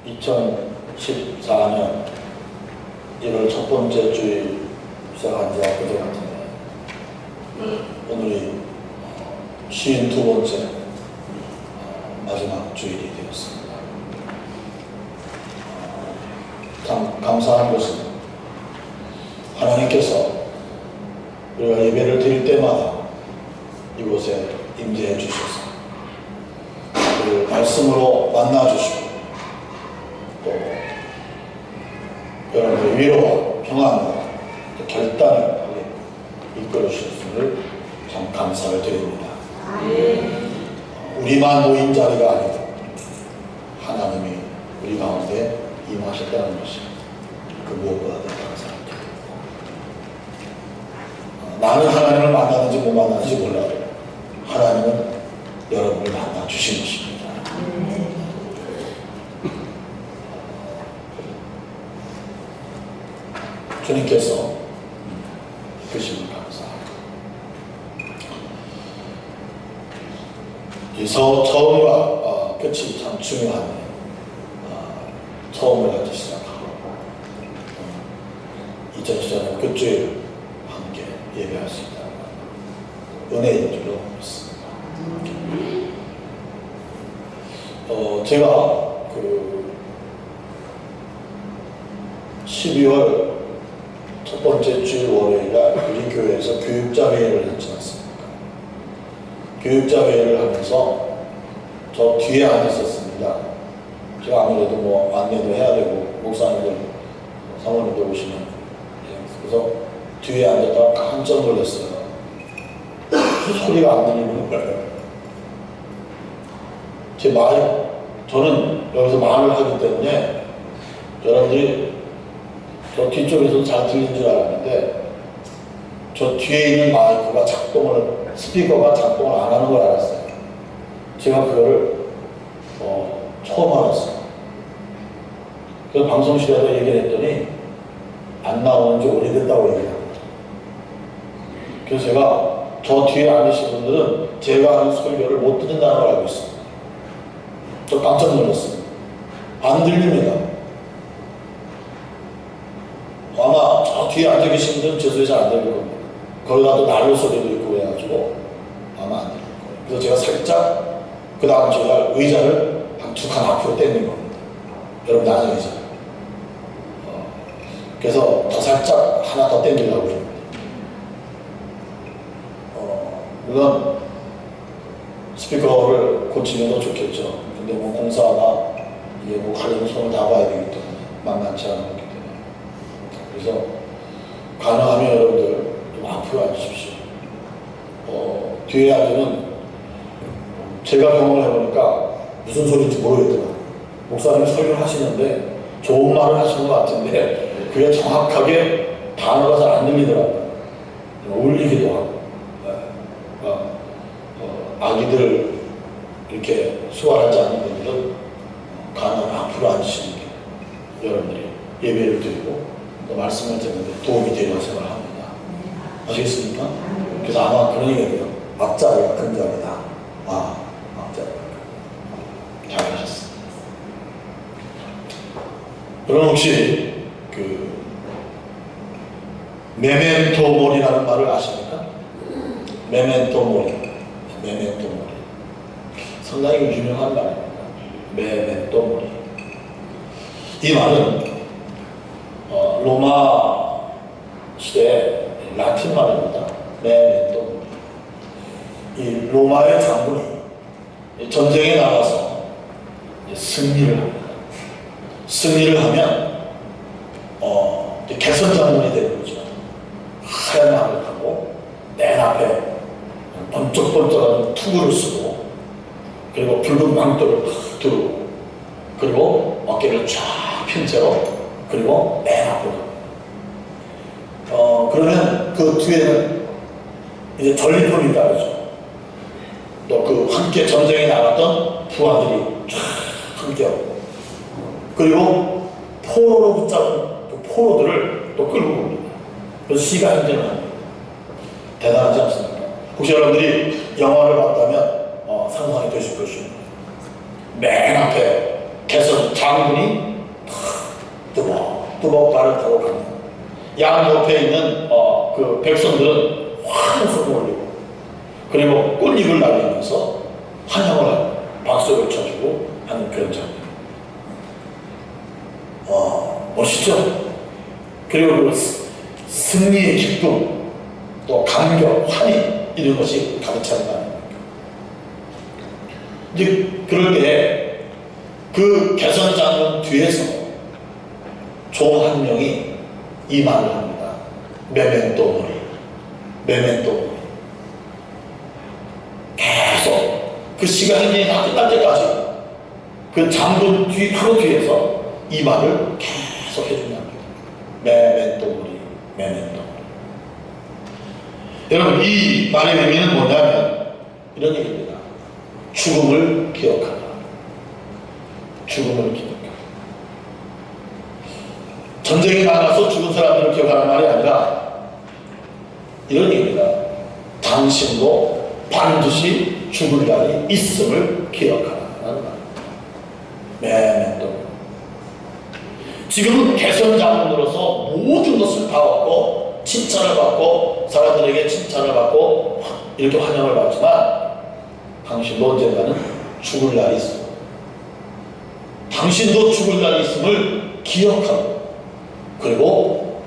2014년 1월 첫 번째 주일 시작한 지 엊그제 같은데 오늘이 52번째 마지막 주일이 되었습니다. 참 감사한 것은 하나님께서 우리가 예배를 드릴 때마다 이곳에 임재해 주셔서 우리를 말씀으로 만나 주시고 또 여러분의 위로와 평안과 결단을 이끌어 주셨음을 참 감사를 드립니다. 우리만 모인 자리가 아니고 하나님이 우리 가운데 임하셨다는 것이 그 무엇보다도 감사합니다. 나는 하나님을 만나는지 못 만나는지 몰라도 하나님은 여러분을 만나 주신 것입니다. 주님께서 이끄심을 감사합니다. 이 처음과 끝이 참 중요한 처음을 가지고 시작하고 2014년 끝주일 함께 예배할 수 있다는 은혜인 줄로 믿습니다. 제가 12월 첫 번째 주일 월요일날 우리 교회에서 교육자회의를 했지 않습니까? 교육자회의를 하면서 저 뒤에 앉아 있었습니다. 제가 아무래도 뭐 안내도 해야 되고 목사님들 사모님들 오시면 그래서 뒤에 앉았다가 깜짝 놀랐어요. 소리가 안 들리는 거예요. 제 말, 저는 여기서 말을 하기 때문에 여러분들이 저 뒤쪽에서 잘 들리는 줄 알았는데 저 뒤에 있는 마이크가 스피커가 작동을 안 하는 걸 알았어요. 제가 그거를 처음 알았어요. 그래서 방송실에서 얘기를 했더니 안 나오는 지 오래됐다고 얘기합니다. 그래서 제가 저 뒤에 앉으신 분들은 제가 하는 설교를 못 듣는다는 걸 알고 있습니다. 저 깜짝 놀랐어요. 안 들립니다. 아마 저 뒤에 앉아 계신 분들은 제 소리 잘 안 들릴 겁니다. 거기다 또 난로 소리도 있고 그래가지고 아마 안 들릴 거예요. 그래서 제가 살짝 그 다음 주날 의자를 한 2칸 앞으로 당긴 겁니다. 여러분 앉아 계세요. 그래서 더 살짝 하나 더 당기려고 그럽니다. 물론 스피커를 고치면 더 좋겠죠. 근데 뭐 공사가 이게 뭐 가려면 손을 다 봐야 되기 때문에 만만치 않은 거기 때문에 그래서 가능하면 여러분들 좀 앞으로 앉으십시오. 뒤에 앉으면 제가 경험을 해보니까 무슨 소리인지 모르겠더라고요. 목사님이 설교를 하시는데 좋은 말을 하시는 것 같은데 그게 정확하게 단어가 잘 안 들리더라고요. 울리기도 하고 아기들 이렇게 수월하지 않은 분들은 가능하면 앞으로 앉으시는 게 여러분들이 예배를 드리고 또 말씀을 듣는데 도움이 되리라고 생각합니다. 아시겠습니까? 그래서 아마 그런 얘기예요. 앞자리가 큰 자리다. 앞자리가 잘하셨습니다. 여러분 혹시 메멘토 모리라는 말을 아십니까? 메멘토 모리. 메멘토 모리. 상당히 유명한 말입니다. 메멘토 모리. 이 말은 로마 시대 라틴 말입니다. 메멘토 모리. 이 로마의 장군이 전쟁에 나가서 승리를 합니다. 승리를 하면 개선 장군이 되는 거죠. 하얀 말을 하고 맨 앞에 번쩍번쩍한 투구를 쓰고 그리고 붉은 망토를 탁 두르고 그리고 어깨를 쫙 핀 채로 그리고 맨 앞으로 그러면 그 뒤에는 이제 전리품이 따르죠. 또 그 함께 전쟁에 나갔던 부하들이 쫙 함께하고 그리고 포로로 붙잡은 그 포로들을 또 끌고 옵니다. 그래서 시가 힘들어요. 대단하지 않습니까? 혹시 여러분들이 영화를 봤다면 상상이 되실 것입니다. 맨 앞에 개선 잘 장군이 뚜벅뚜벅 발을 타고 갑니다. 양 옆에 있는 그 백성들은 환호성을 올리고 그리고 꽃잎을 날리면서 환영을 하고 박수를 쳐주고 하는 그런 장면. 멋있죠? 그리고 그 승리의 기쁨, 또 감격, 환희 이런 것이 가득 차는 거 아닙니까? 이제 그럴 때 그 개선장군 뒤에서 종 한 명이 이 말을 합니다. 메멘토 모리, 메멘토 모리. 계속 그 시간이 다 끝날 때까지 그 장군 바로 뒤에서 이 말을 계속 해준답니다. 메멘토 모리, 메멘토 모리. 여러분, 이 말의 의미는 뭐냐면 이런 얘기입니다. 죽음을 기억하라. 죽음을 기억하라. 전쟁이 나가서 죽은 사람들을 기억하라는 말이 아니라 이런 얘기입니다. 당신도 반드시 죽을 날이 있음을 기억하라는 말입니다. 메멘토. 지금은 개선장군으로서 모든 것을 다 얻고 칭찬을 받고 사람들에게 칭찬을 받고 이렇게 환영을 받지만 당신도 언젠가는 죽을 날이 있어. 당신도 죽을 날이 있음을 기억하고 그리고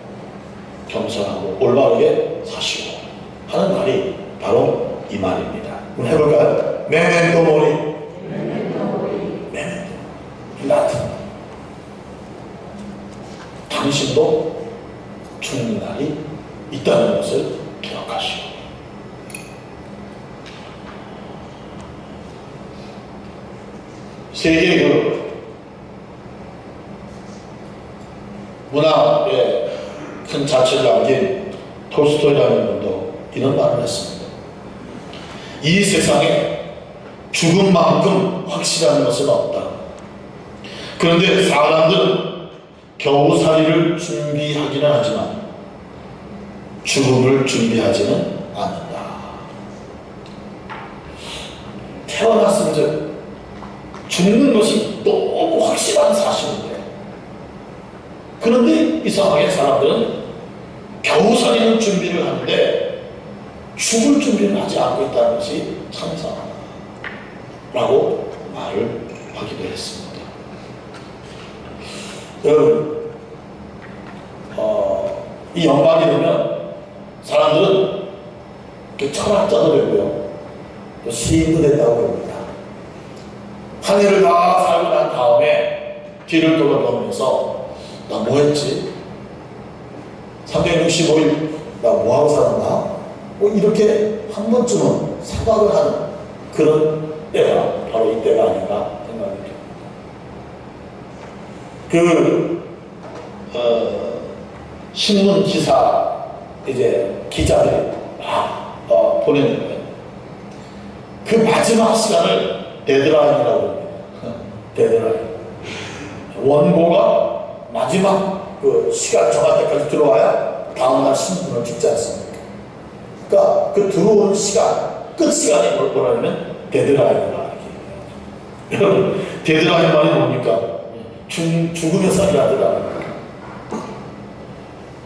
겸손하고 올바르게 사시고 하는 말이 바로 이 말입니다. 한번 해볼까요? 메멘토 모리. 메멘토. 라틴. 당신도 죽는 날이 있다는 것을 기억하시오. 세계의 그 문화에 큰 자취를 남긴 톨스토이라는 분도 이런 말을 했습니다. 이 세상에 죽음만큼 확실한 것은 없다. 그런데 사람들은 겨우살이를 준비하기는 하지만 죽음을 준비하지는 않는다. 태어났은즉 죽는 것이 너무 확실한 사실인데 그런데 이상하게 사람들은 겨우살이는 준비를 하는데 죽을 준비를 하지 않고 있다는 것이 참 이상하다 라고 말을 하기도 했습니다. 여러분, 이 연말이 되면 사람들은 철학자도 되고요 또 시인도 된다고 합니다. 한 해를 다 살고 난 다음에 뒤를 돌아보면서 나 뭐했지? 365일 나 뭐하고 살았나? 이렇게 한 번쯤은 생각을 하는 그런 때가 바로 이때가 아닌가 생각이 듭니다. 신문 기사 이제 기자들이 막 보내는 거예요. 그 마지막 시간을 데드라인이라고 합니다. 데드라인. 원고가 마지막 그 시간 정할 때까지 들어와야 다음날 신문을 찍지 않습니까? 그러니까 그 들어오는 시간, 끝 시간이 뭐라면 데드라인이라 이렇게. 여러분, 데드라인 말이 뭡니까? 죽으면서 일하더라.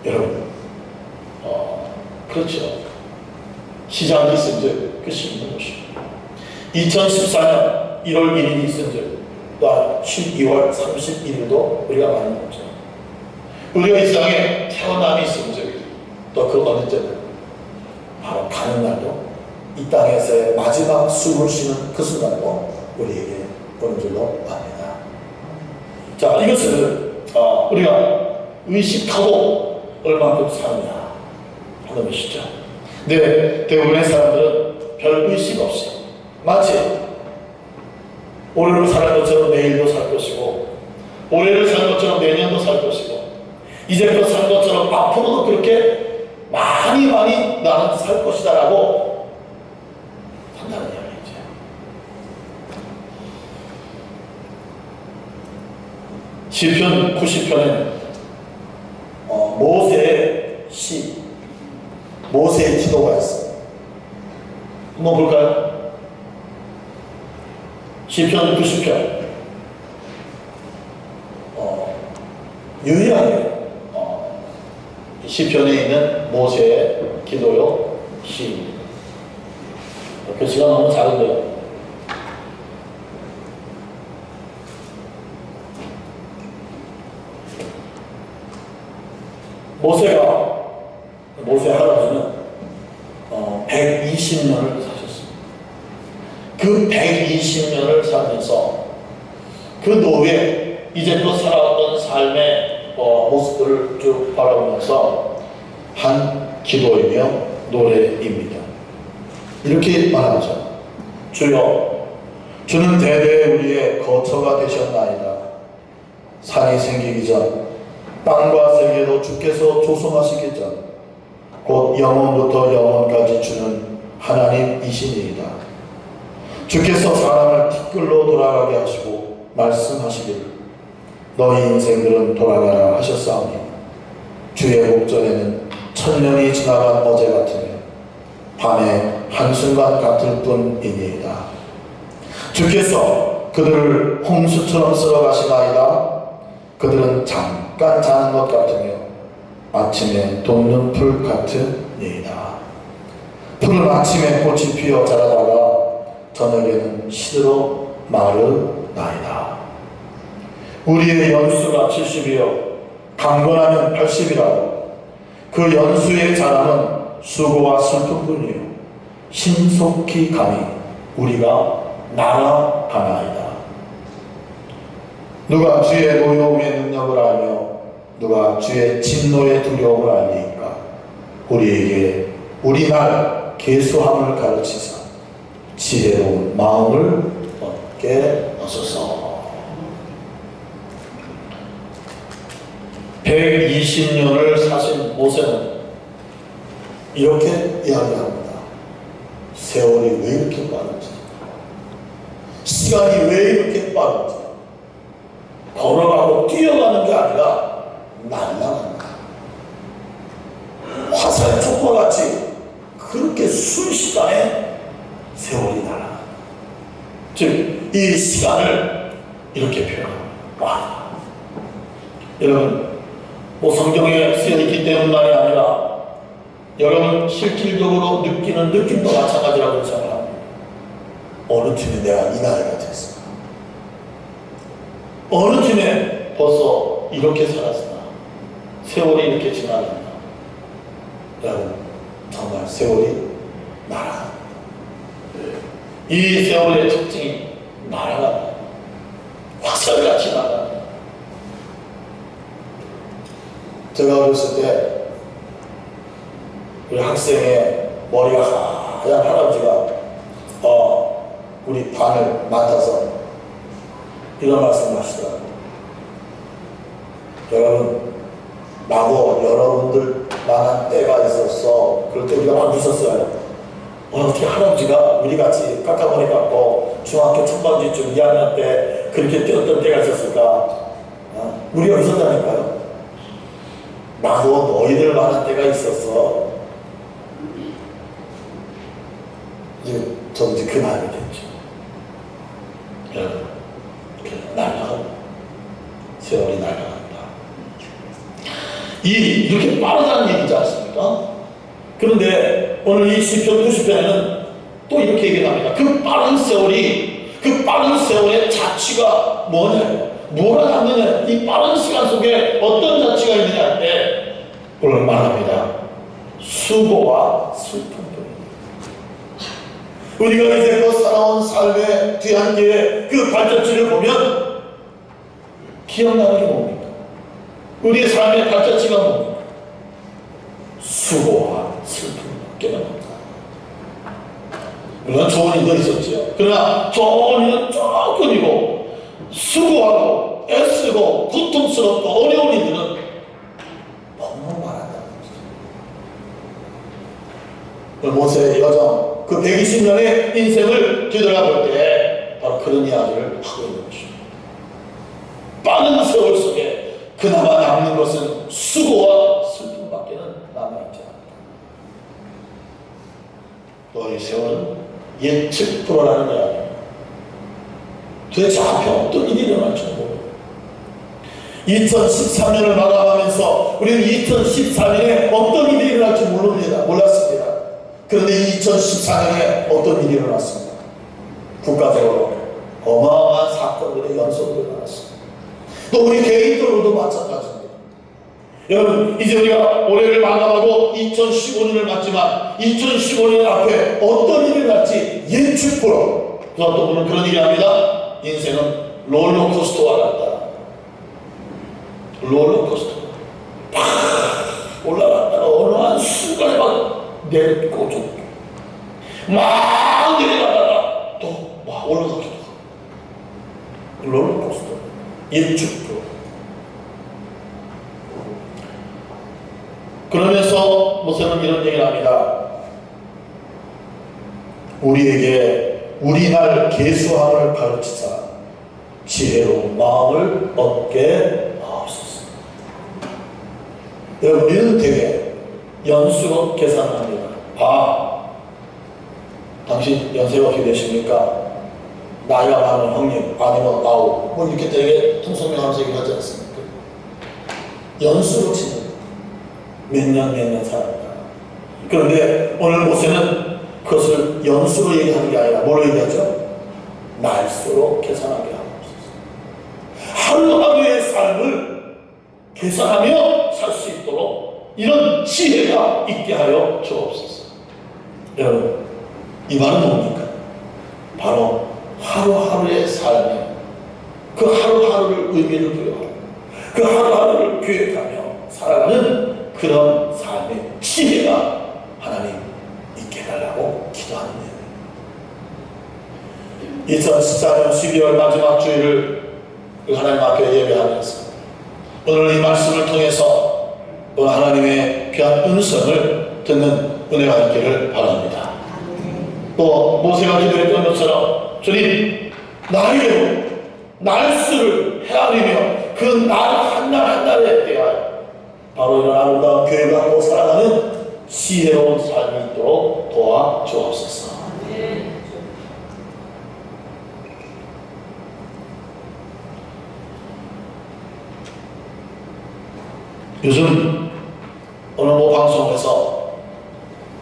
여러분, 그렇죠. 시장이 있은즉 끝이 있는 것입니다. 2014년 1월 1일이 있은즉 또한 12월 31일도 우리가 많이 먹죠. 우리가 이 세상에 태어남이 있은즉 또 그 어느 때는 바로 가는 날도 이 땅에서의 마지막 숨을 쉬는 그 순간도 우리에게 오는 줄로 압니다. 자, 이것을 우리가 의식하고 얼마큼 사느냐 하는 것이죠. 근데 대부분의 사람들은 별 의식 없이 마치 올해를 살 것처럼 내일도 살 것이고 올해를 살 것처럼 내년도 살 것이고 이제껏 살 것처럼 앞으로도 그렇게 많이 나는 살 것이다 라고 한다는 이야기죠. 시편 90편에는 모세의 시, 모세의 기도가 있습니다. 한번 볼까요? 시편 90편 유일하게 시편에 있는 모세의 기도요 시입니다. 글씨가 너무 작은데요. 모세 할아버지는 120년을 사셨습니다. 그 120년을 살면서 그 노후에 이제껏 살아왔던 삶의 모습들을 쭉 바라보면서 한 기도이며 노래입니다. 이렇게 말하죠. 주여, 주는 대대 우리의 거처가 되셨나이다. 산이 생기기 전, 땅과 세계도 주께서 조성하시기 전, 곧 영원부터 영원까지 주는 하나님이시니이다. 주께서 사람을 티끌로 돌아가게 하시고 말씀하시기를 너희 인생들은 돌아가라 하셨사오니 주의 목전에는 천년이 지나간 어제 같으며 밤에 한순간 같을 뿐이니이다. 주께서 그들을 홍수처럼 쓸어가시나이다. 그들은 잠깐 자는 것 같으며 아침에 돋는 풀 같으니이다. 풀은 아침에 꽃이 피어 자라다가 저녁에는 시들어 마르나이다. 우리의 연수가 70이요 강건하면 80이라고 그 연수의 자랑은 수고와 슬픔뿐이요 신속히 감히 우리가 날아가나이다. 누가 주의 노여움의 능력을 알며 누가 주의 진노의 두려움을 알리니까 우리에게 우리날 계수함을 가르치사 지혜로운 마음을 얻게 하소서. 120년을 사신 모세는 이렇게 이야기합니다. 세월이 왜 이렇게 빠른지, 시간이 왜 이렇게 빠른지, 걸어가고 뛰어가는 게 아니라 날아간다. 화살 촉과같이 그렇게 순식간에 세월이 날아간다. 즉, 이 시간을 이렇게 표현합니다. 와. 여러분, 성경에 쓰여있기 때문만이 아니라 여러분 실질적으로 느끼는 느낌도 마찬가지라고 생각합니다. 어느 틈에 내가 이 나이가 됐어. 어느 틈에 벌써 이렇게 살았으나 세월이 이렇게 지나간다. 여러분, 정말 세월이 날아간다. 이 세월의 특징이 날아간다. 화살같이 날아간다. 제가 어렸을 때 우리 학생의 머리가 하얀 할아버지가 우리 반을 맡아서 이런 말씀을 하시더라고요. 여러분, 나도 여러분들 만한 때가 있었어. 그럴 때 우리가 막 웃었어요. 어떻게 할아버지가 우리같이 깎아머리 깎고 중학교 초반기쯤 2학년 때 그렇게 뛰었던 때가 있었을까? 우리가 웃었다니까요. 나도 너희들 만한 때가 있었어. 저는 이제 그 나이가 됐죠. 여러분, 날아가고 세월이 날아간다. 이렇게 빠르다는 얘기지 않습니까? 그런데 오늘 이 시편 90편에는 또 이렇게 얘기합니다. 그 빠른 세월의 자취가 뭐냐? 뭐라 하느냐? 이 빠른 시간 속에 어떤 자취가 있느냐 할 때 오늘 말합니다. 수고와 슬픔뿐입니다. 우리가 이제껏 살아온 삶의 뒤안기에 그 발자취를 보면 기억나는 게 뭡니까? 우리의 삶의 발자취가 뭡니까? 수고와 슬픔밖에 없다. 물론 좋은 일도 있었죠. 그러나 좋은 일은 조금이고 수고하고 애쓰고 고통스럽고 어려운 일들은 너무 많았다는 거죠. 모세의 여정, 그 120년의 인생을 뒤돌아볼 때 바로 그런 이야기를 하고 있는 것입니다. 빠른 세월 속에 그나마 남는 것은 수고와 슬픔밖에는 남아있지 않다. 너희 세월은 예측 불허라는 이야기입니다. 도대체 앞에 어떤 일이 일어날지 모르고 2013년을 마감하면서 우리는 2014년에 어떤 일이 일어날지 몰랐습니다. 그런데 2014년에 어떤 일이 일어났습니다. 국가적으로 어마어마한 사건들의 연속으로 일어났습니다. 또 우리 개인적으로도 마찬가지입니다. 여러분, 이제 우리가 올해를 마감하고 2015년을 맞지만 2015년 앞에 어떤 일이 일어날지 예측불허. 어떤 분은 그런 얘기 합니다. 인생은 롤러코스터와 같다. 롤러코스터 팍 올라갔다가 어느 한 순간에 막 내려고 막 내려가다가 또 막 올라가기도 하고. 롤러코스터 예측불허. 그러면서 모세는 이런 얘기를 합니다. 우리에게 우리날 계수함을 가르치사 지혜로운 마음을 얻게 하옵소서. 여러분, 우리는 되게 연수로 계산을 합니다. 당신 연세가 어떻게 되십니까? 나이가 많은 형님, 아니면 아우, 뭐 이렇게 되게 통성명하면서 얘기하지 않습니까? 연수로 치는 몇 년 살았다. 그런데 오늘 모세는 그것을 연수로 얘기하는 게 아니라 뭘로 얘기하죠? 날수로 계산하게 하옵소서. 하루하루의 삶을 계산하며 살 수 있도록 이런 지혜가 있게 하여 주옵소서. 여러분, 이 말은 뭡니까? 바로 하루하루의 삶에 그 하루하루를 의미를 부여하고 그 하루하루를 계획하며 살아가는 그런 삶의 지혜가 하나님 있게 해달라고 기도하는 거예요. 2014년 12월 마지막 주일을 하나님 앞에 예배하면서 오늘 이 말씀을 통해서 오늘 하나님의 귀한 음성을 듣는 은혜가 있기를 바랍니다. 또 모세가 기도했던 것처럼 주님, 나이로 날수를 헤아리며 그 날 한 날 한 날에 대하여 바로 이런 아름다운 교회를 갖고 살아가는 지혜로운 삶이 있도록 도와주옵소서. 요즘 어느 뭐 방송에서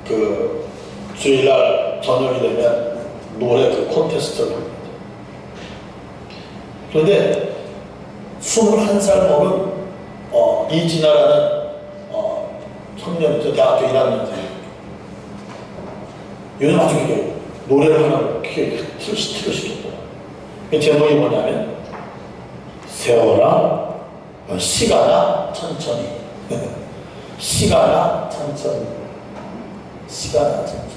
그 주일날 저녁이 되면 노래 그 콘테스트를 합니다. 그런데 21살 먹은 이진아라는 청년이죠. 대학교 1학년생. 요즘 아주 이게 노래를 하나 틀을 시켰더라. 그 제목이 뭐냐면 세월아 시간아 천천히 시간아 천천히 시간아 천천히.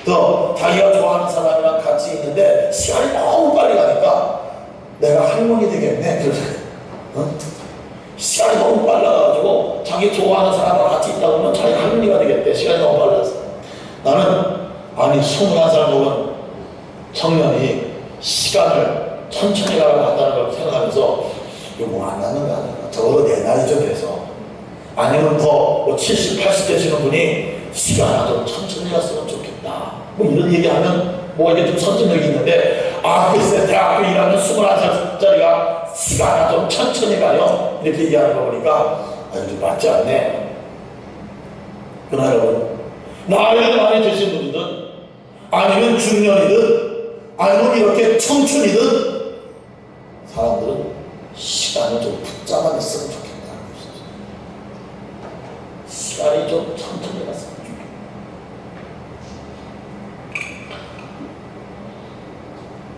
또 자기가 좋아하는 사람이랑 같이 있는데 시간이 너무 빨리 가니까 내가 할머니 되겠네. 그래서 시간이 너무 빨라가지고 자기 좋아하는 사람과 같이 있다 보면 자기 할머니가 되겠대. 시간이 너무 빨라서. 나는 아니 21살 먹은 청년이 시간을 천천히 가라고 한다는 걸 생각하면서 이거 뭐 안 나는 거 아닌가. 적어도 내 나이 좀 돼서 아니면 더 70, 80 되시는 분이 시간아 좀 천천히 갔으면 좋겠다. 뭐 이런 얘기하면 뭐 이게 좀 선전력이 있는데 글쎄 대학교 1학년 21살짜리가 시간아 좀 천천히 가요. 이렇게 얘기하는 거 보니까 좀 맞지 않네. 그러나 여러분, 나이가 많이 드신 분이든 아니면 중년이든 아니면 이렇게 청춘이든 사람들은 시간을 좀 붙잡아냈으면 좋겠다는 것이죠. 시간이 좀 천천히 갔으면 좋겠다.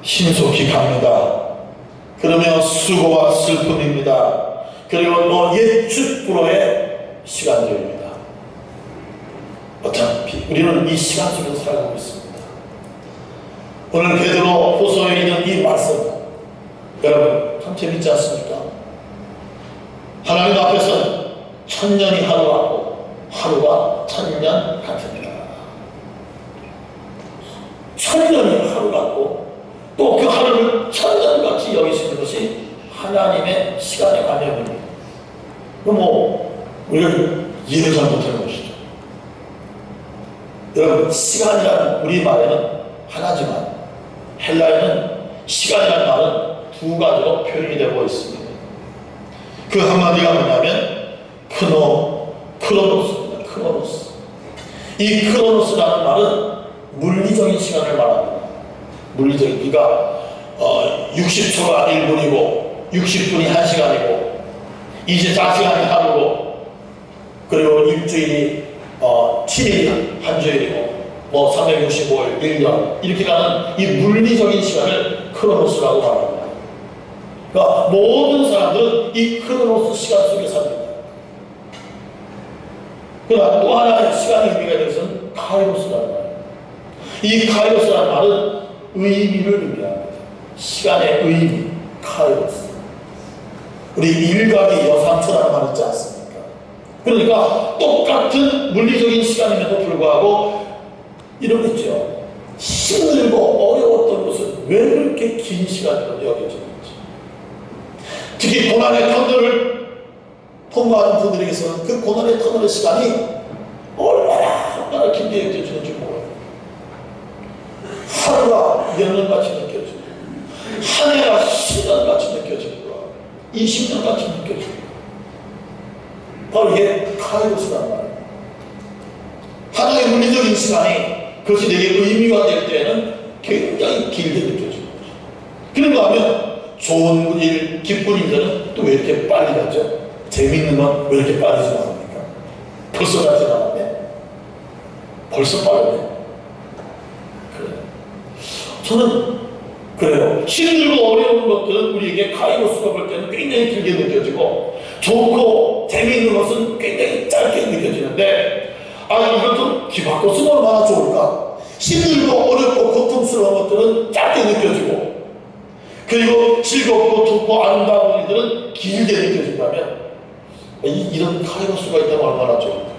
신속히 갑니다. 그러면 수고와 슬픔입니다. 그리고 또 예측불허의 시간들입니다. 어차피 우리는 이 시간 속에서 살고 있습니다. 오늘 베드로 후서에 있는 이 말씀, 여러분 참 재밌지 않습니까? 하나님 앞에서는 천년이 하루 같고 하루가 천년 같으니라. 천년이 하루 같고 또 그 하루를 천년같이 여기시는 것이 하나님의 시간의 관념입니다. 우리가 이해를 잘 못하는 것이죠. 여러분, 시간이라는 우리말에는 하나지만 헬라에는 시간이라는 말은 두 가지로 표현이 되고 있습니다. 그 한마디가 뭐냐면 크로노스입니다. 크로노스. 이 크로노스라는 말은 물리적인 시간을 말합니다. 물리적인, 그러니까 60초가 1분이고 60분이 1시간이고 24시간이 하루고, 그리고 일주일이 7일이 한 주일이고, 뭐 365일 1년 이렇게 가는 이 물리적인 시간을 크로노스라고 말합니다. 그러니까 모든 사람들은 이 크로노스 시간 속에 삽니다. 그러나 또 하나의 시간의 의미가 되어서는 카이로스라는 말입니다. 이 카이로스라는 말은 의미를 의미합니다. 시간의 의미, 카이로스. 우리 일각이 여상처라는 말 있지 않습니까? 그러니까 똑같은 물리적인 시간임에도 불구하고 이러겠죠. 힘들고 어려웠던 것은 왜 그렇게 긴 시간으로 여겨지는지. 특히 고난의 터널을 통과하는 분들에게서는 그 고난의 터널의 시간이 얼마나 길게 느껴지는지 몰라요. 하루가 몇 년같이 느껴지고, 한 해가 10년같이 느껴지고, 20년같이 느껴지고. 바로 이게 카이로스란 말이에요. 하나의 물리적인 시간이 그것이 내게 의미가 될 때에는 굉장히 길게 느껴지는 거죠. 그런가 하면 좋은 일, 기쁜 일들은 또 왜 이렇게 빨리 가죠? 재밌는 건 왜 이렇게 빨리 지나갑니까? 벌써 다 지나갔네? 벌써 빠르네? 그래. 저는 그래요. 힘들고 어려운 것들은 우리에게 카이로스가 볼 때는 굉장히 길게 느껴지고, 좋고 재미있는 것은 굉장히 짧게 느껴지는데, 이걸 좀 뒤바꿔 쓰면 얼마나 좋을까? 힘들고 어렵고 고통스러운 것들은 짧게 느껴지고, 그리고 즐겁고 좋고 아름다운 일들은 길게 느껴진다면, 이런 카이로스가 있다면 얼마나 좋을까?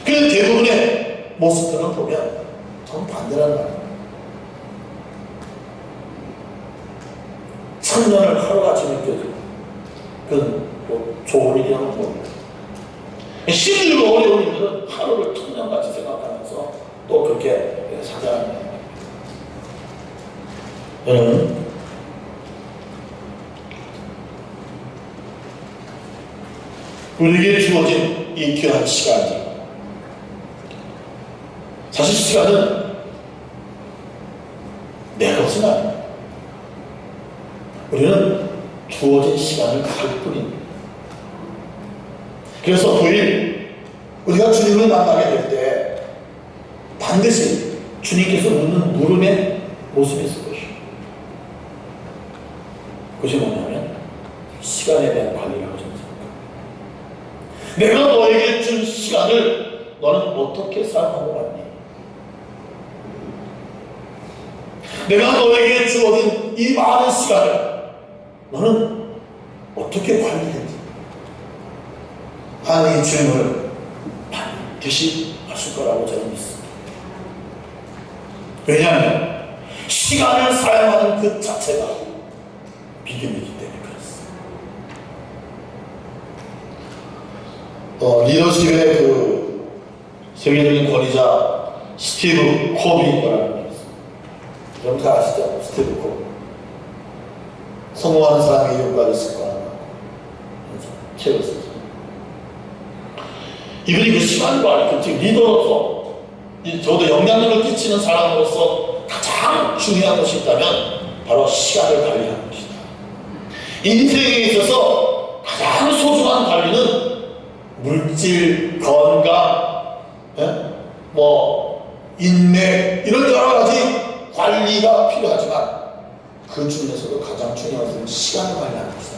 그 대부분의 모습들을 보면 전 반대란 말이에요. 천년을 하루같이 느껴지고, 그건 뭐 좋은 일이라는 겁니다. 힘들고 어려운 일들은 하루를 천년같이 생각하면서 또 그렇게 살아갑니다. 여러분, 우리에게 주어진 이 귀한 시간이, 사실 시간은 내 것은 아닙니다. 우리는 주어진 시간을 갈 뿐입니다. 그래서 부일 우리가 주님을 만나게 될 때 반드시 주님께서 묻는 물음의 모습이 있을 것이요. 그것이 뭐냐면 시간에 대한 관리를 하지 않습니까? 내가 너에게 준 시간을 너는 어떻게 사용하고 왔니? 내가 너에게 주어진 이 많은 시간을 너는 어떻게 관리했니? 하는 이 질문을 반드시 하실 거라고 저는 믿습니다. 왜냐하면 시간을 사용하는 그 자체가 믿음이기 때문에 그렇습니다. 리더십의 그 세계적인 권위자 스티브 코비라는 분이 있습니다. 여러분 다 아시죠? 스티브 코비. 성공하는 사람의 이유까지 습관하고 책을 썼죠. 이분이 그 시간 관리, 즉 리더로서, 저도 영향력을 끼치는 사람으로서 가장 중요한 것이 있다면 바로 시간을 관리하는 것이다. 인생에 있어서 가장 소중한 관리는 물질, 건강, 인맥, 이런 여러 가지 관리가 필요하지만 그 중에서도 가장 중요한 것은 시간을 관리하는 것이다.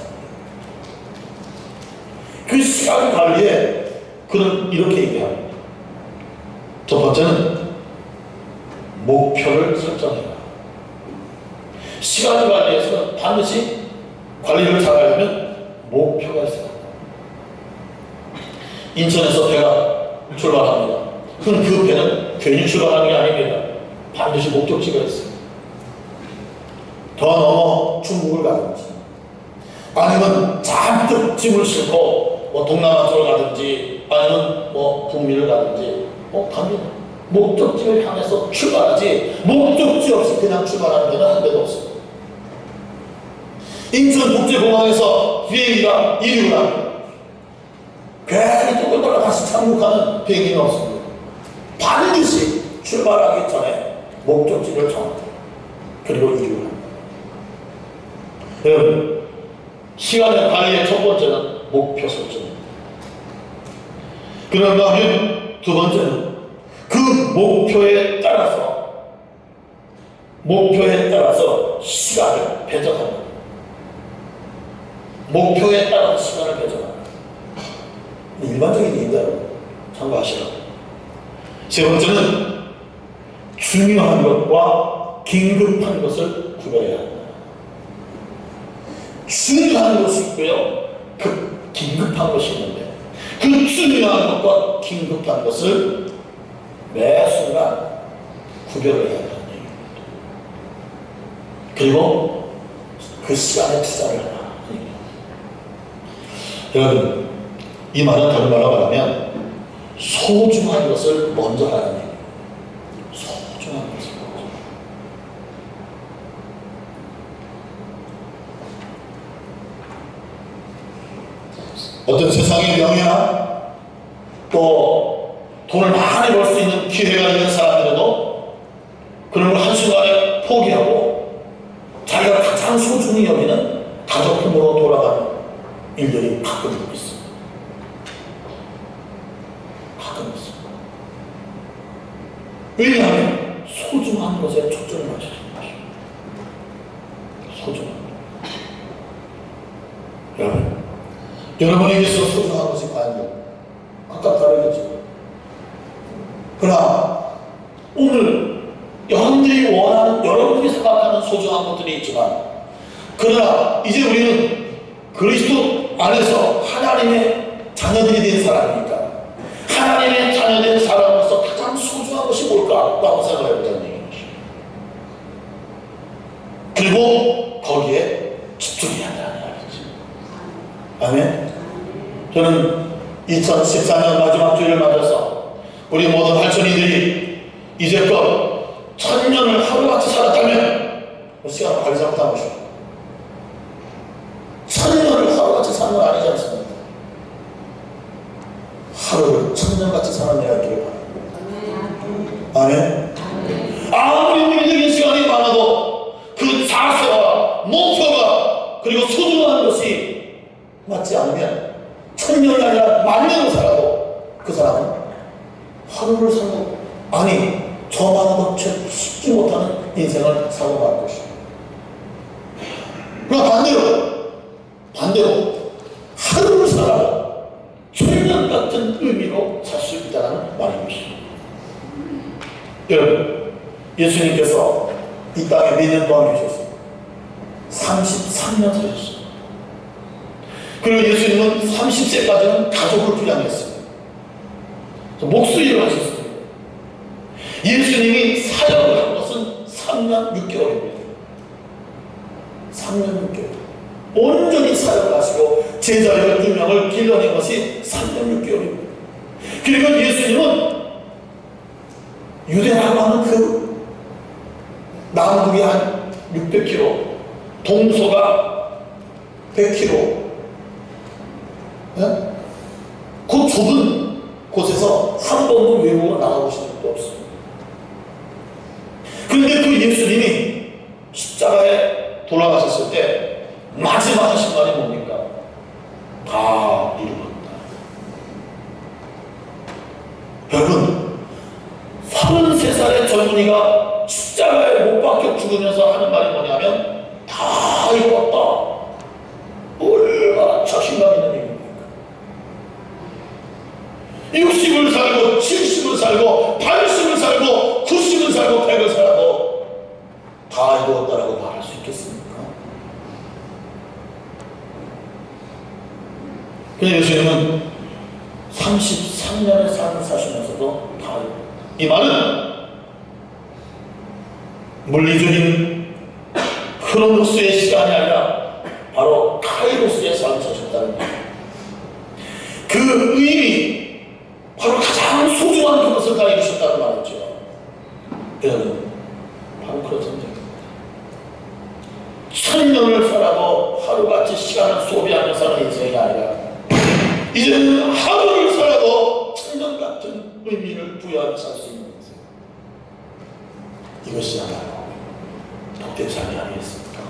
그 시간 관리에 그는 이렇게 얘기합니다. 첫 번째는 목표를 설정해라. 시간 관리에서는 반드시 관리를 잘하려면 목표가 있어야 합니다. 인천에서 배가 출발합니다. 그럼 그 배는 괜히 출발하는 게 아닙니다. 반드시 목적지가 있어요. 더 넘어 중국을 가든지, 아니면 잔뜩 짐을 싣고 동남아 쪽을 가든지, 아니면 북미를 가든지 갑니다. 목적지를 향해서 출발하지, 목적지 없이 그냥 출발하는 데는 한 대도 없습니다. 인천국제공항에서 비행기가 이륙을 합니다. 괜히 또 돌아 다시 착륙하는 비행기는 없습니다. 반드시 출발하기 전에 목적지를 정합니다. 그리고 이륙을 합니다. 여러분, 시간의 관리의 첫 번째는 목표 설정입니다. 그런가 하면 두 번째는 그 목표에 따라서 시간을 배정합니다. 목표에 따라서 시간을 배정합니다. 일반적인 얘기다, 참고하시라고. 세 번째는 중요한 것과 긴급한 것을 구별해야 합니다. 중요한 것이 있고요, 그 긴급한 것이 있는데, 그 중요한 것과 긴급한 것을 매 순간 구별을 해야 한다는 얘기입니다. 그리고 그 시간에 투자를 하라. 여러분, 이 말은 다른 말로 말하면 소중한 것을 먼저 하라는 얘기예요. 소중한 것을 먼저. 어떤 세상의 명예나 또 돈을 많이 벌 수 있는 기회가 있는 사람들도 그런 걸 한순간에 포기하고 자기가 가장 소중히 여기는 가족품으로 돌아가는 일들이 가끔 있습니다. 가끔 있습니다. 왜냐하면 소중한 것에 초점을 맞춰야 됩니다. 소중한 것. 여러분에게 있어 소중한 것이 과연 각각 다르겠죠. 그러나 오늘 여러분들이 원하는, 여러분들이 생각하는 소중한 것들이 있지만, 그러나 이제 우리는 그리스도 안에서 하나님의 자녀들이 된 사람이니까 하나님의 자녀된 사람으로서 가장 소중한 것이 뭘까라고 생각을 해보자는 얘기입니다. 그리고 거기에 집중해야 한다는 얘기죠. 아멘. 저는 2014년 마지막 주일을 맞아서 우리 모든 할천이들이 이제껏 1000년을 하루같이 살았다면 시간을 관리 잘못한 것입니다. 1000년을 하루같이 사는 건 아니지 않습니까? 하루를 1000년같이 사는 내가 있기를 바랍니다. 아멘. 아무리 물리적인 시간이 많아도 그 자세와 목표가 그리고 소중한 것이 맞지 않으면 1000년이 아니라 10,000년을 살아도 그 사람은 하루를 살고, 아니 저만한 것 쉽지 못하는 인생을 사고 말 것입니다. 그러나 반대로 하루를 살아도 천년 같은 의미로 살 수 있다는 말인 것입니다. 여러분, 예수님께서 이 땅에 몇 년 동안 계셨어요? 33년 사셨어요. 그리고 예수님은 30세까지는 가족을 부양했어요. 목수일을 하셨어요. 예수님이 사역을 한 것은 3년 6개월입니다. 3년 6개월. 온전히 사역을 하시고 제자 12명을 길러낸 것이 3년 6개월입니다. 그리고 예수님은 유대라고 하는 그 남북이 한 600km, 동서가 100km, 네? 그 좁은 곳에서 한 번도 외국으로 나가보신 적도 없습니다. 그런데 그 예수님이 십자가에 돌아가셨을 때 마지막 하신 말이 뭡니까? 다 이루었다. 여러분, 33살의 젊은이가 십자가에 못 박혀 죽으면서 하는 말이 뭐냐면 다 이루었다. 얼마나 자신감 있는 얘기입니까? 60을 살고 70을 살고 80을 살고 90을 살고 100을 살아도 다 이루었다라고 말할 수 있겠습니까? 그래서 예수님은 33년의 삶을 사시면서도 다 이루었다. 이 말은 물리적인 크로노스의 시간이 아니라 바로 카이로스의 삶을 사셨다는 거예요. 그 의미, 바로 가장 소중한 그것을 다 이루셨다는 말이죠. 여러분, 바로 그런 존재입니다. 1000년을 살아도 하루같이 시간을 소비하며 사는 인생이 아니라 이제는 하루를 살아도 천년 같은 의미를 부여하며 살 수 있는 인생. 이것이야말로 복된 삶이 아니겠습니까?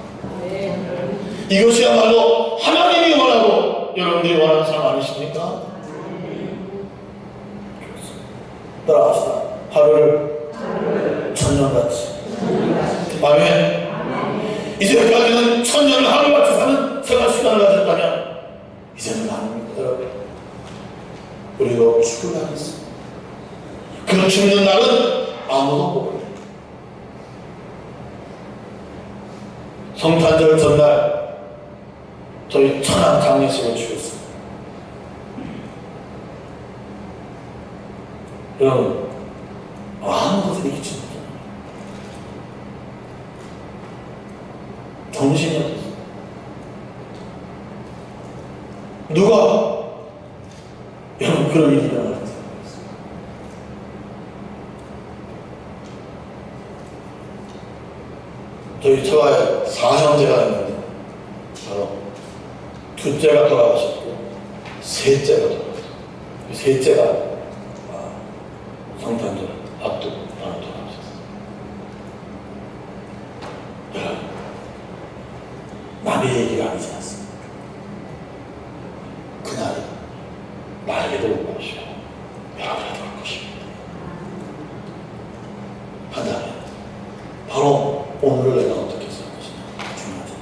이것이야말로 하나님이 원하고 여러분들이 원하는 삶 아니십니까? 따라합시다. 하루를 천년같이. 아멘. 이제까지는 천년을 하루같이 사는 생활 시간을 가졌다면 이제는 아닙니다, 여러분. 우리도 죽을 날이 있습니다. 그 죽는 날은 아무도 모릅니다. 성탄절 전날 저희 천안 장례식을 주겠습니다. 여러분, 아무것도 믿지 못해요. 정신이 없어요. 누가 여러분 그런 일이 일어나는 저희 처가에 4형제가 있는데 바로 둘째가 돌아가셨고 셋째가 돌아가셨어요. 셋째가 성탄절 앞두고 바로 돌아가셨어요. 여러분, 남의 얘기가 아니지 않습니까? 그날이 나에게도 올 것이고 여러분에게도 올 것입니다. 한다면 바로 오늘을 내가 어떻게 살 것이냐 중요하죠.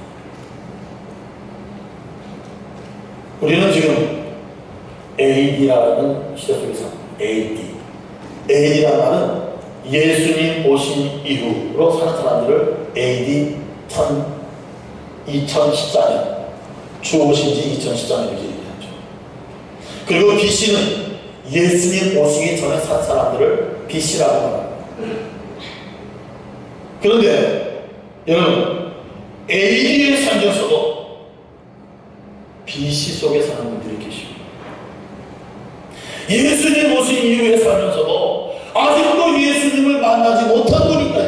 우리는 지금 AD라는 시대 속에서 AD라는 말은 예수님 오신 이후로 사는 사람들을 AD 2014년 주 오신 지 2014년 이렇게 얘기하죠. 그리고 BC는 예수님 오시기 전에 산 사람들을 BC라고 말합니다. 그런데 여러분, AD에 살면서도 BC 속에 사는 분들이 계십니다. 예수님 오신 이후에 살면서도 아직도 예수님을 만나지 못한 분이 있다.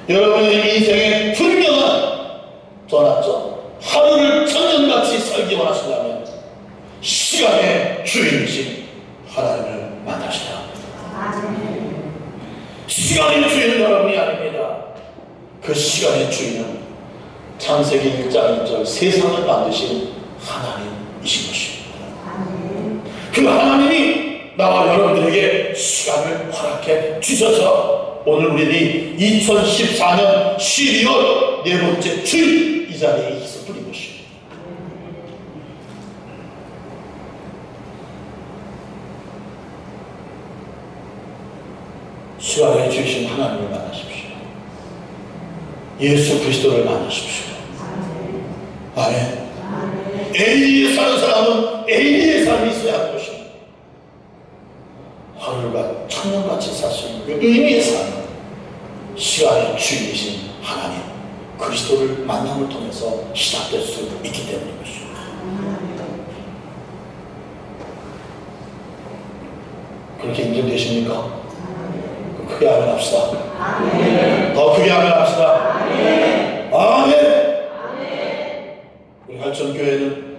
여러분의 인생에 분명한 전환점, 하루를 천년같이 살기 원하신다면 시간의 주인이신 하나님을 만나시라. 시간의 주인은 여러분이 아닙니다. 그 시간의 주인은 창세기 1장 1절 세상을 만드신 하나님이신 것입니다. 그 하나님이 나와 여러분들에게 시간을 허락해 주셔서 오늘 우리들이 2014년 12월 네 번째 주일 이 자리에 있어 뿌린 것입니다. 시간에 주신 하나님을 만나십시오. 예수 그리스도를 만나십시오. 아멘. AD에 사는 사람은 AD의 삶이 있어야 할 것입니다. 하루가 천년같이 살 수 있는 그 의미의 삶은 시간의 주인이신 하나님 그리스도를 만남을 통해서 시작될 수 있기 때문인 것입니다. 그렇게 인정되십니까? 크게 아멘 합시다. 더 크게 아멘 합시다. 아멘. 우리 할천교회는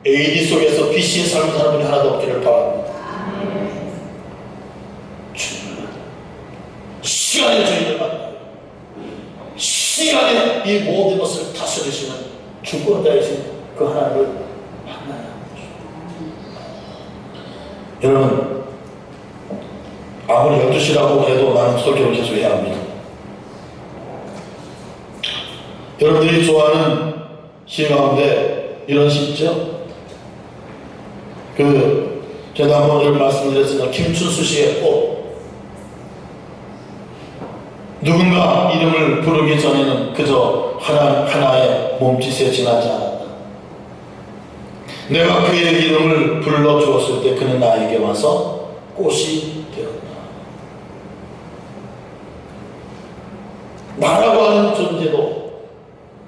AD 속에서 BC의 삶을 사는 분이 하나도 없기를 바랍니다. 시간의 주인을 만나요. 시간에 이 모든 것을 다스리시는 주권자이신 그 하나님을 만나야 합니다. 여러분, 아무리 12시라고 해도 나는 설교를 계속 해야 합니다. 여러분들이 좋아하는 시 가운데 이런 시 있죠? 제가 한번 말씀드렸으니까 김춘수 씨의 꽃. 누군가 이름을 부르기 전에는 그저 하나의 몸짓에 지나지 않았다. 내가 그의 이름을 불러주었을 때 그는 나에게 와서 꽃이 되었다. 나라고 하는 존재도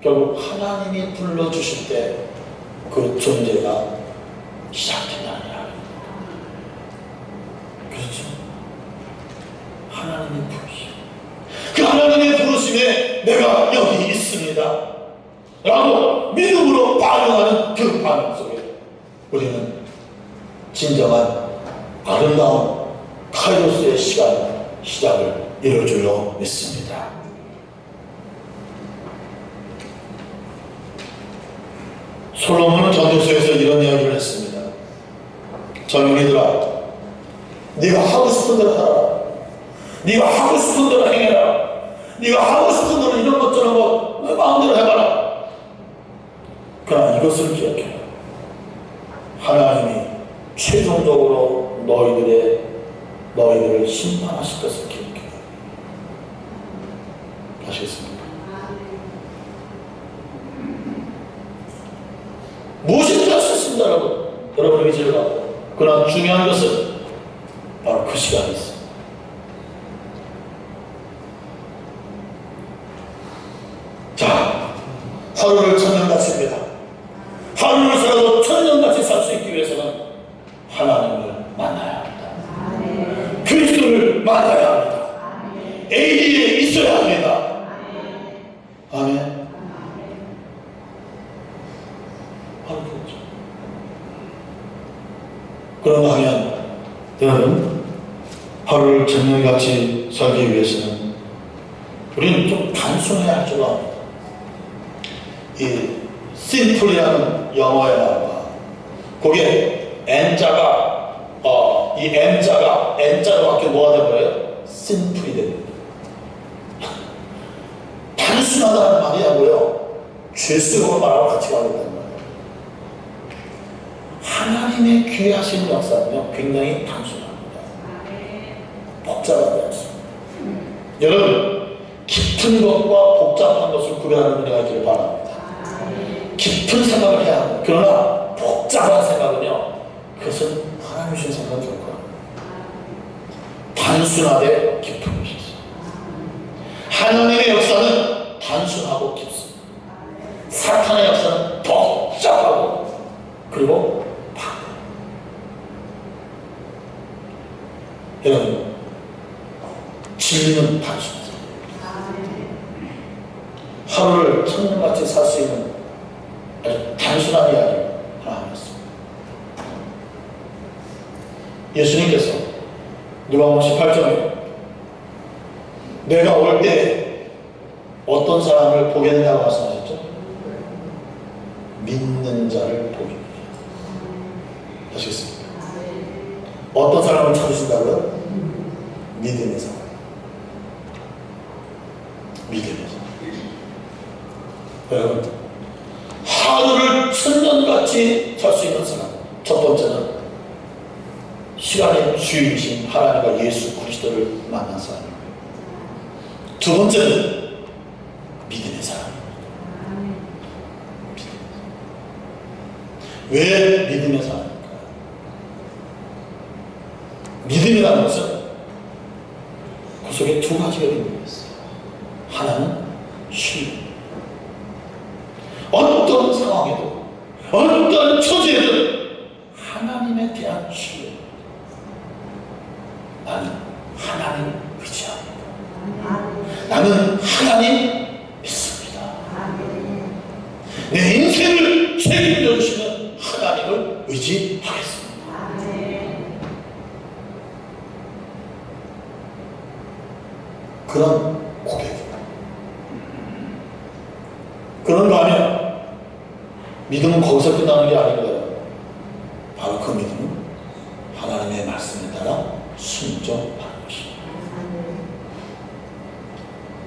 결국 하나님이 불러주실 때 그 존재가 시작된다는 이야기입니다. 그렇죠? 하나님이 부르시고 그 하나님의 부르심에 내가 여기 있습니다 라고 믿음으로 반응하는 그 반응 속에 우리는 진정한 아름다운 카이로스의 시작을 이룰 줄로 믿습니다. 솔로몬은 전도서에서 이런 이야기를 했습니다. 젊은이들아, 네가 하고 싶은 대로 하라. 네가 하고 싶은 대로 행해라. 네가 하고 싶은 대로 이런 것 저런 것 마음대로 해봐라. 그러나 이것을 기억해라. 하나님이 최종적으로 너희들을 심판하실 것을 기억해라. 아시겠습니까? 무엇인지 할 수 있습니다, 여러분. 여러분에게 즐거워. 그러나 중요한 것은 바로 그 시간이 있습니다. 자, 하루를 천년같이 합니다. 하루를 살아도 천년같이 살 수 있기 위해서는 하나님을 만나야 합니다. 그리스도를 만나야 합니다. AD에 있어야 합니다. 아멘. 그런가 하면 여러분, 하루를 천년같이 살기 위해서는 우리는 좀 단순해야 할 줄 압니다. 이 심플이라는 영어의 말과 거기에 N자가 이 M자가 N자로 바뀌어 뭐가 되버려요? 심플이 됩니다. 단순하다는 말이 하고요, 죄수용으로 말하고 같이 가겠다는 말이에요. 하나님의 귀하신 역사는요 굉장히 단순합니다. 복잡하지 않습니다. 여러분, 깊은 것과 복잡한 것을 구별하는 은혜가 있기를 바랍니다. 깊은 생각을 해야 합니다. 그러나 복잡한 생각은요, 그것은 하나님 주신 생각은 결코 아닙니다. 단순하되 깊은 것이 있어요. 하나님의 역사는 단순하고 깊습니다. 사탄의 역사는 복잡하고 그리고 여러분, 진리는 단순하죠. 하루를 천년같이 살 수 있는 아주 단순한 이야기를 하나 하겠습니다. 예수님께서 누가복음 18장에 내가 올 때 어떤 사람을 보겠느냐고 말씀하셨죠? 믿는 자를 보겠느냐. 아시겠습니까? 어떤 사람을 찾으신다고요? 믿음의 사람. 믿음의 사람. 여러분, 하루를 천년같이 살 수 있는 사람. 첫 번째는 시간의 주인이신 하나님과 예수 그리스도를 만난 사람입니다. 두 번째는 믿음의 사람입니다. 왜 믿음의 사람입니까? 믿음이라는 것은 그 속에 두 가지가 있는 것이어요. 하나는 신뢰. 어떤 상황에도 어떤 처지에든 하나님에 대한 신뢰. 나는 하나님 의지합니다. 나는 하나님 믿습니다. 내 인생을 책임져 주시는 하나님을 의지하겠습니다. 그런 고백입니다. 그런가 하면 믿음은 거기서 끝나는 게 아니고요. 바로 그 믿음은 하나님의 말씀에 따라 순종하는 것입니다.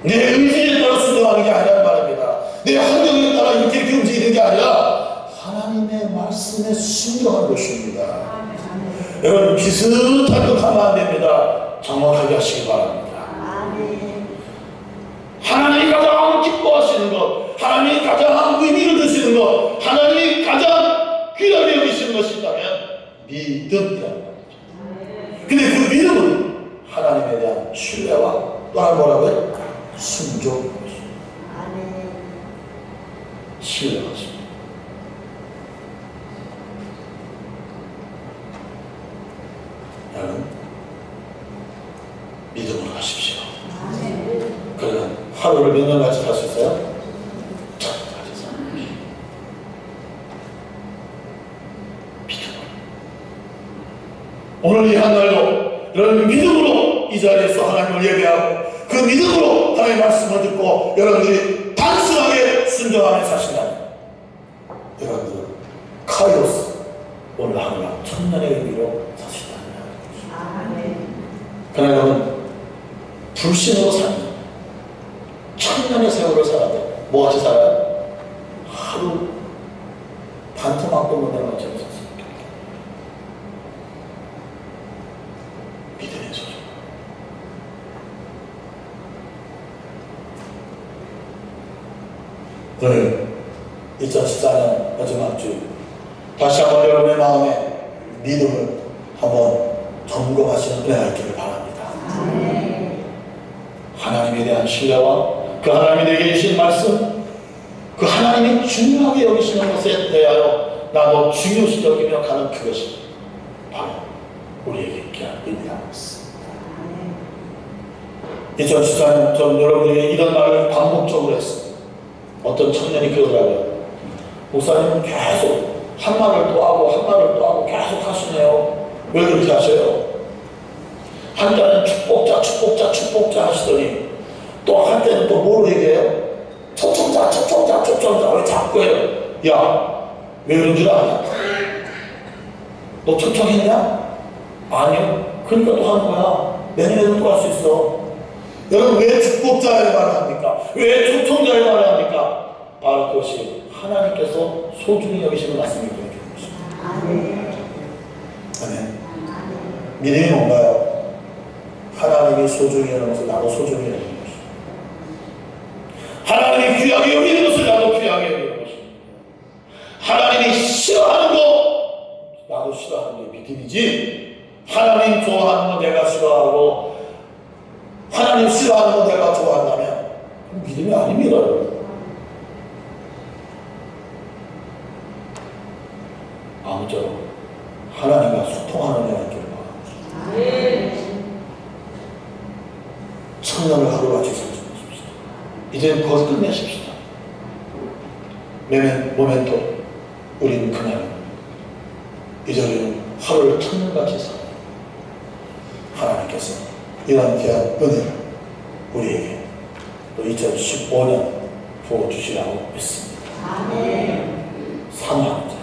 내 의지에 따라 순종하는 게 아니란 말입니다. 내 환경에 따라 이렇게 움직이는 게 아니라 하나님의 말씀에 순종하는 것입니다. 여러분, 비슷한 것 하면 안 됩니다. 정확하게 하시기 바랍니다. 하나님이 가장 기뻐하시는 것, 하나님이 가장 의미를 두시는 것, 하나님이 가장 귀하게 여기시는 것이 있다면 믿음이라는 말이죠. 근데 그 믿음은 하나님에 대한 신뢰와 또한 뭐라고요? 순종인 것입니다. 신뢰가 있습니다. 여러분, 믿음으로 가십시오. 그러면 하루 하루를 몇 년같이 살 수 있어요? 천년같이 사는 것이 믿음으로. 오늘 이 한날도 여러분 믿음으로 이 자리에서 하나님을 예배하고 그 믿음으로 하나님의 말씀을 듣고 여러분들이 단순하게 순종하며 사신다면 여러분들은 카이로스 오늘 하루가 천년의 의미로 사신다는 것입니다. 그러나 불신으로 사는 천년의 세월을 살았대. 뭐같이 살아요? 하루 반토막도 못 내는 것처럼 샀습니다. 믿음의 소중. 오늘 2014년 마지막 주 다시 한번 여러분의 마음에 믿음을 한번 점검하시는 은혜가 있기를 바랍니다. 하나님에 대한 신뢰와 그 하나님이 내게 주신 말씀, 그 하나님이 중요하게 여기시는 것에 대하여 나도 중요시 여기며 가는 그것이 바로 우리에게 있게 한 의미라고 했습니다. 2014년 전 여러분에게 이런 말을 반복적으로 했습니다. 어떤 청년이 그러더라고요. 목사님은 계속 한 말을 또 하고 한 말을 또 하고 계속 하시네요. 왜 그렇게 하셔요? 한때는 축복자 축복자 축복자 하시더니 또 한때는 또 뭐로 얘기해요? 초청자 초청자 초청자 왜 자꾸 해요? 야, 왜 그런 줄 아냐? 너 초청했냐? 아니요. 그러니까 또 하는 거야. 내년에도 또 할 수 있어. 여러분 왜 축복자의 말을 합니까? 왜 초청자의 말을 합니까? 바로 그것이 하나님께서 소중히 여기시는 말씀이 되는 것입니다. 아멘. 믿음이 뭔가요? 하나님이 소중히 여기는 것을 나도 소중히 여기는 것입니다. 하나님이 귀하게 여기는 것을 나도 귀하게 여기는 것입니다. 하나님이 싫어하는 거 나도 싫어하는 게 믿음이지, 하나님 좋아하는 거 내가 싫어하고 하나님 싫어하는 거 내가 좋아한다면 믿음이 아닙니다. 아무쪼록 하나님과 소통하는 애가 있기를 바랍니다. 청년을 하루같이 살펴보십시오. 이제 그것을 끝내십시다. 모멘토 우리는 그냥 이제는 하루를 천년같이 살아. 하나님께서 이런 귀한 은혜를 우리에게 또 2015년 부어주시라고 믿습니다. 사랑합니다.